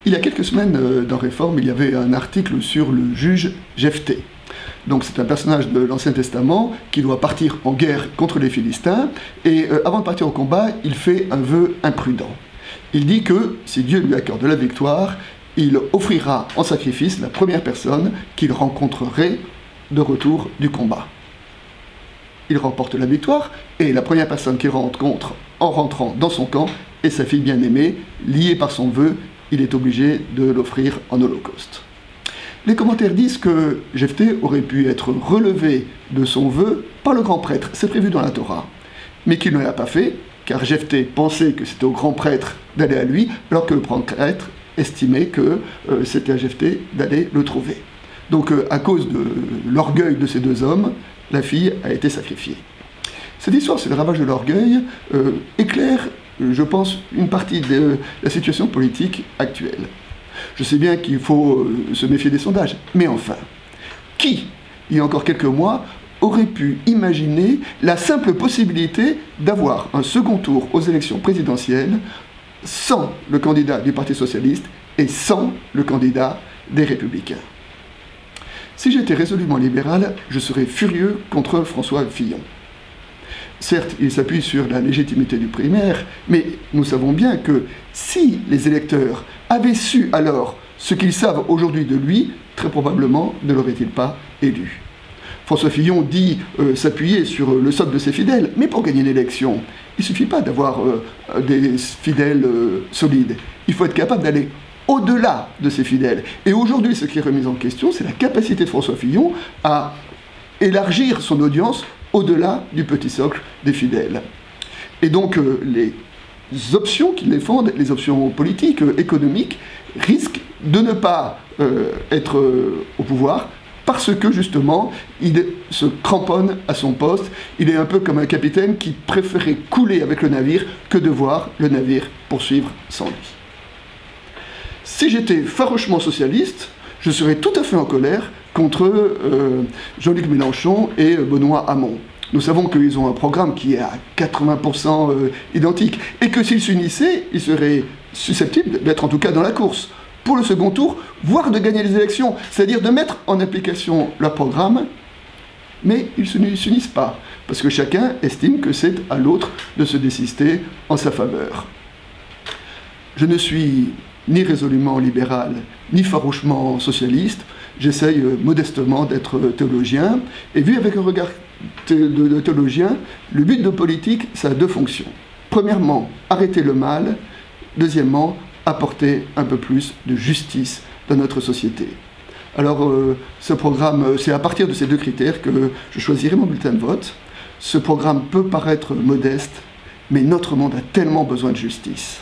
Il y a quelques semaines, dans Réforme, il y avait un article sur le juge Jephthé. Donc c'est un personnage de l'Ancien Testament qui doit partir en guerre contre les Philistins, et avant de partir au combat, il fait un vœu imprudent. Il dit que, si Dieu lui accorde la victoire, il offrira en sacrifice la première personne qu'il rencontrerait de retour du combat. Il remporte la victoire, et la première personne qu'il rencontre en rentrant dans son camp est sa fille bien-aimée, liée par son vœu, il est obligé de l'offrir en holocauste. Les commentaires disent que Jephthé aurait pu être relevé de son vœu par le grand prêtre, c'est prévu dans la Torah, mais qu'il ne l'a pas fait, car Jephthé pensait que c'était au grand prêtre d'aller à lui, alors que le grand prêtre estimait que c'était à Jephthé d'aller le trouver. Donc à cause de l'orgueil de ces deux hommes, la fille a été sacrifiée. Cette histoire, c'est le ravage de l'orgueil, éclaire, je pense, une partie de la situation politique actuelle. Je sais bien qu'il faut se méfier des sondages, mais enfin, qui, il y a encore quelques mois, aurait pu imaginer la simple possibilité d'avoir un second tour aux élections présidentielles sans le candidat du Parti socialiste et sans le candidat des Républicains? Si j'étais résolument libéral, je serais furieux contre François Fillon. Certes, il s'appuie sur la légitimité du primaire, mais nous savons bien que si les électeurs avaient su alors ce qu'ils savent aujourd'hui de lui, très probablement ne l'auraient-ils pas élu. François Fillon dit s'appuyer sur le socle de ses fidèles, mais pour gagner l'élection, il ne suffit pas d'avoir des fidèles solides. Il faut être capable d'aller au-delà de ses fidèles. Et aujourd'hui, ce qui est remis en question, c'est la capacité de François Fillon à élargir son audience au-delà du petit socle des fidèles. Et donc, les options qu'il défendent, les options politiques, économiques, risquent de ne pas être au pouvoir, parce que, justement, il se cramponne à son poste. Il est un peu comme un capitaine qui préférait couler avec le navire que de voir le navire poursuivre sans lui. Si j'étais farouchement socialiste, je serais tout à fait en colère contre Jean-Luc Mélenchon et Benoît Hamon. Nous savons qu'ils ont un programme qui est à 80% identique, et que s'ils s'unissaient, ils seraient susceptibles d'être en tout cas dans la course pour le second tour, voire de gagner les élections, c'est-à-dire de mettre en application leur programme, mais ils ne s'unissent pas, parce que chacun estime que c'est à l'autre de se désister en sa faveur. Je ne suis ni résolument libéral, ni farouchement socialiste, j'essaye modestement d'être théologien, et vu avec un regard de théologien, le but de politique, ça a deux fonctions. Premièrement, arrêter le mal, deuxièmement, apporter un peu plus de justice dans notre société. Alors, ce programme, c'est à partir de ces deux critères que je choisirai mon bulletin de vote. Ce programme peut paraître modeste, mais notre monde a tellement besoin de justice.